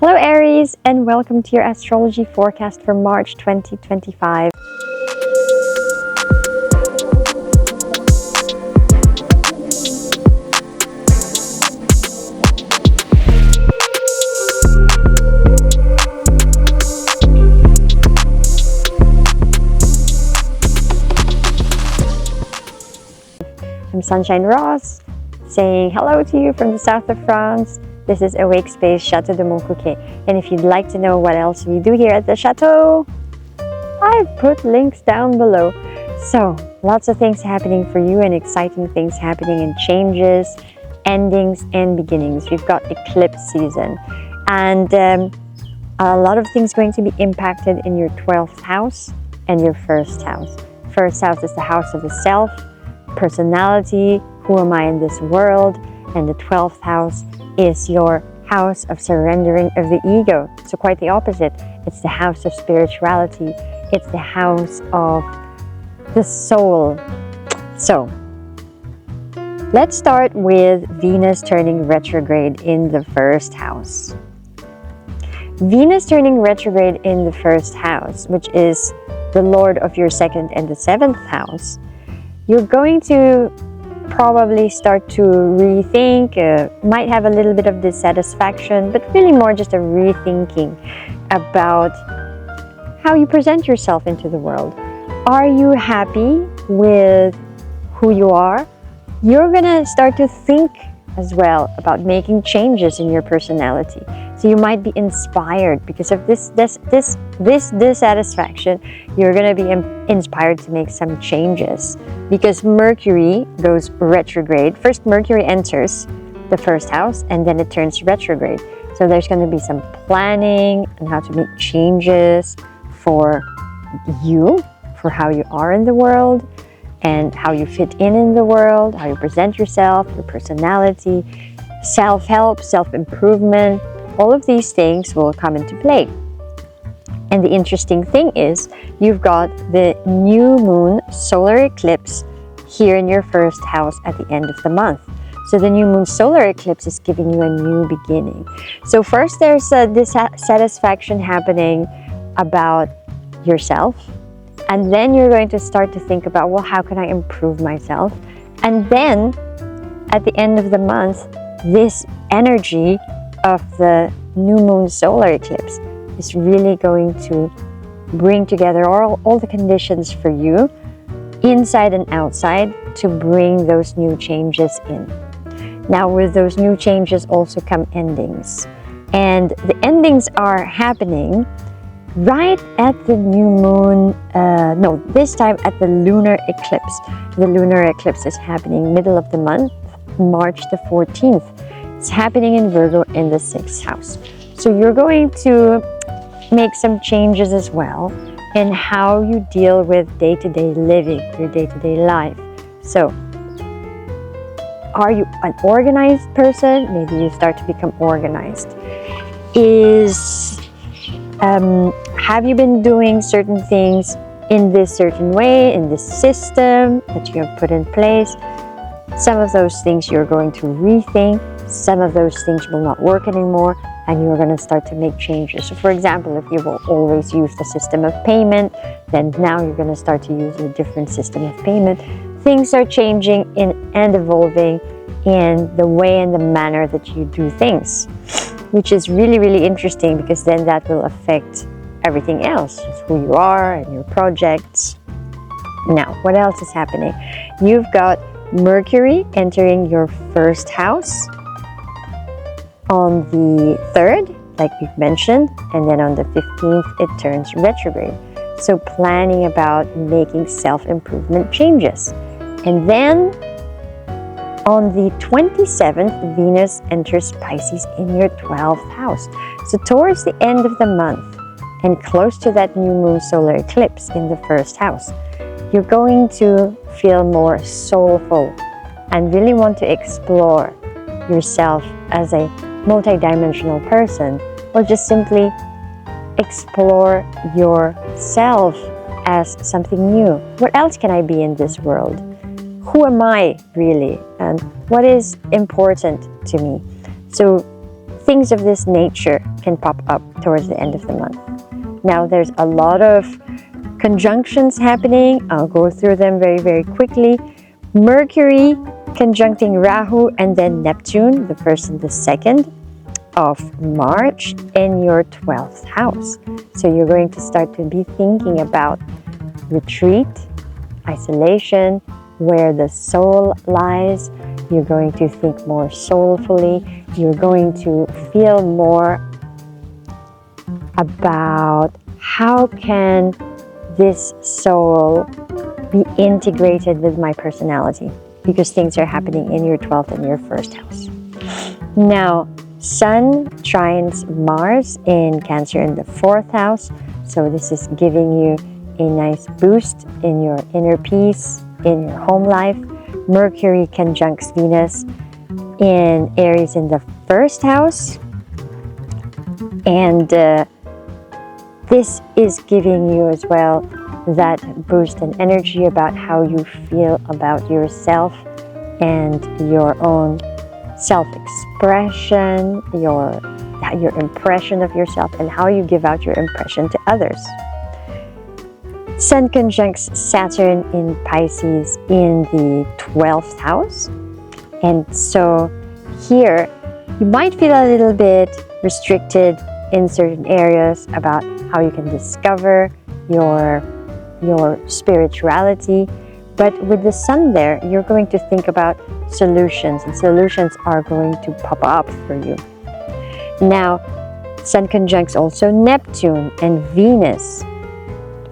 Hello Aries, and welcome to your astrology forecast for March 2025. I'm Sunshine Ross, saying hello to you from the south of France. This is Awake Space, Château de Montcuquet. And if you'd like to know what else we do here at the Chateau, I've put links down below. So, lots of things happening for you and exciting things happening and changes, endings and beginnings. We've got eclipse season and a lot of things going to be impacted in your 12th house and your first house. First house is the house of the self, personality, who am I in this world, and the 12th house is your house of surrendering of the ego. So quite the opposite. It's the house of spirituality. It's the house of the soul. So let's start with Venus turning retrograde in the first house. Venus turning retrograde in the first house, which is the Lord of your second and the seventh house, you're going to probably start to rethink, might have a little bit of dissatisfaction, but really more just a rethinking about how you present yourself into the world. Are you happy with who you are? You're gonna start to think as well about making changes in your personality. So you might be inspired because of this dissatisfaction. You're gonna be inspired to make some changes because Mercury goes retrograde. First, Mercury enters the first house and then it turns retrograde. So there's gonna be some planning on how to make changes for you, for how you are in the world and how you fit in the world, how you present yourself, your personality, self-help, self-improvement. All of these things will come into play. And the interesting thing is, you've got the new moon solar eclipse here in your first house at the end of the month. So the new moon solar eclipse is giving you a new beginning. So first there's a dissatisfaction happening about yourself. And then you're going to start to think about, well, how can I improve myself? And then at the end of the month, this energy of the new moon solar eclipse is really going to bring together all the conditions for you, inside and outside, to bring those new changes in. Now, with those new changes also come endings. And the endings are happening right at the new moon, this time at the lunar eclipse. The lunar eclipse is happening middle of the month, March the 14th. It's happening in Virgo in the 6th house. So you're going to make some changes as well in how you deal with day-to-day living, your day-to-day life. So are you an organized person? Maybe you start to become organized. Have you been doing certain things in this certain way, in this system that you have put in place? Some of those things you're going to rethink. Some of those things will not work anymore, and you're going to start to make changes. So for example, if you will always use the system of payment, then now you're going to start to use a different system of payment. Things are changing and evolving in the way and the manner that you do things, which is really, really interesting because then that will affect everything else, who you are and your projects. Now, what else is happening? You've got Mercury entering your first house on the 3rd, like we've mentioned, and then on the 15th, it turns retrograde. So planning about making self-improvement changes. And then on the 27th, Venus enters Pisces in your 12th house. So towards the end of the month and close to that new moon solar eclipse in the first house, you're going to feel more soulful and really want to explore yourself as a multidimensional person, or just simply explore yourself as something new. What else can I be in this world? Who am I really? And what is important to me? So things of this nature can pop up towards the end of the month. Now there's a lot of conjunctions happening. I'll go through them very, very quickly. Mercury conjuncting Rahu and then Neptune, the 1st and the 2nd of March in your 12th house. So you're going to start to be thinking about retreat, isolation, where the soul lies. You're going to think more soulfully. You're going to feel more about how can this soul be integrated with my personality, because things are happening in your 12th and your 1st house. Now, Sun trines Mars in Cancer in the 4th house. So this is giving you a nice boost in your inner peace, in your home life. Mercury conjuncts Venus in Aries in the 1st house. And this is giving you as well that boost in energy about how you feel about yourself and your own self-expression, your impression of yourself, and how you give out your impression to others. Sun conjuncts Saturn in Pisces in the 12th house. And so here, you might feel a little bit restricted in certain areas about how you can discover your spirituality. But with the Sun there, you're going to think about solutions, and solutions are going to pop up for you. Now, Sun conjuncts also Neptune and Venus,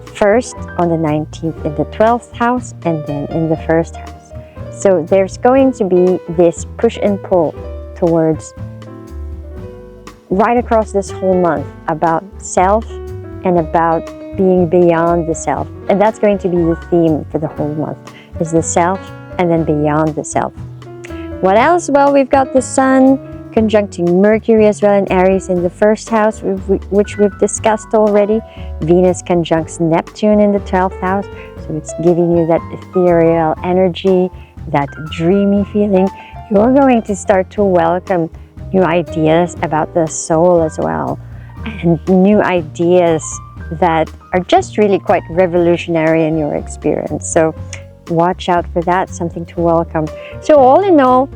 first on the 19th in the 12th house and then in the 1st house. So there's going to be this push and pull towards, right across this whole month, about self and about being beyond the self. And that's going to be the theme for the whole month, is the self and then beyond the self. What else? Well, we've got the Sun conjuncting Mercury as well in Aries in the 1st house, which we've discussed already. Venus conjuncts Neptune in the 12th house. So it's giving you that ethereal energy, that dreamy feeling. You're going to start to welcome new ideas about the soul as well, and new ideas that are just really quite revolutionary in your experience. So watch out for that, something to welcome. So all in all,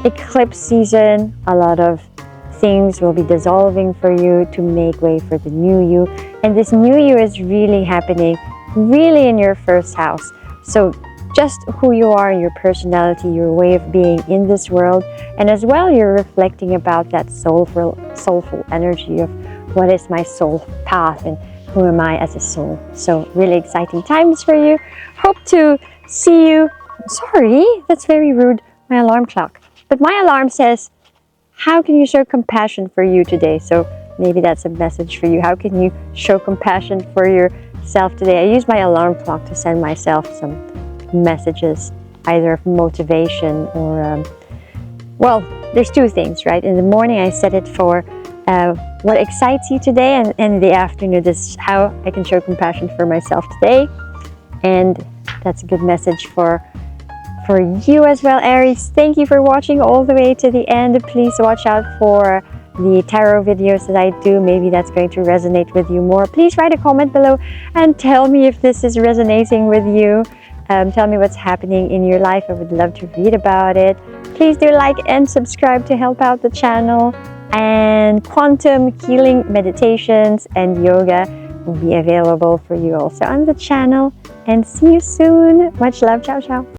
eclipse season, a lot of things will be dissolving for you to make way for the new you. And this new you is really happening really in your 1st house. So just who you are, your personality, your way of being in this world. And as well, you're reflecting about that soulful energy of what is my soul path and who am I as a soul. So really exciting times for you. Hope to see you. Sorry, that's very rude, my alarm clock. But my alarm says, how can you show compassion for you today? So maybe that's a message for you. How can you show compassion for yourself today? I use my alarm clock to send myself some messages, either of motivation or, well, there's two things, right? In the morning, I set it for what excites you today, and in the afternoon, this is how I can show compassion for myself today. And that's a good message for you as well, Aries. Thank you for watching all the way to the end. Please watch out for the tarot videos that I do. Maybe that's going to resonate with you more. Please write a comment below and tell me if this is resonating with you. Tell me what's happening in your life. I would love to read about it. Please do like and subscribe to help out the channel. And quantum healing meditations and yoga will be available for you also on the channel. And see you soon. Much love. Ciao, ciao.